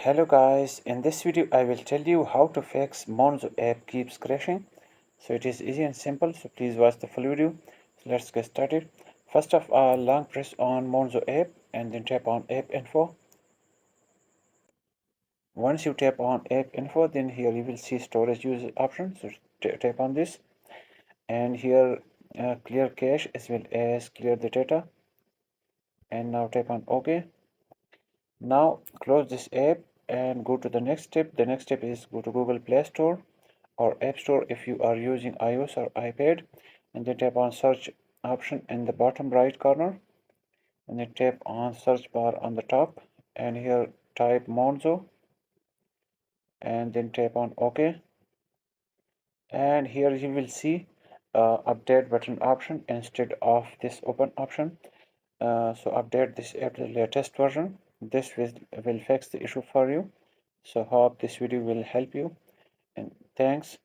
Hello guys, in this video I will tell you how to fix Monzo app keeps crashing. So it is easy and simple, so please watch the full video. So let's get started. First of all, long press on Monzo app and then tap on app info. Once you tap on app info, then here you will see storage use option. So tap on this and here clear cache as well as clear the data, and now tap on OK. Now close this app and go to the next step. The next step is go to Google Play Store or App Store if you are using iOS or iPad, and then tap on search option in the bottom right corner, and then tap on search bar on the top, and here type Monzo and then tap on OK, and here you will see update button option instead of this open option. So update this app to the latest version. This will fix the issue for you. So hope this video will help you, and thanks.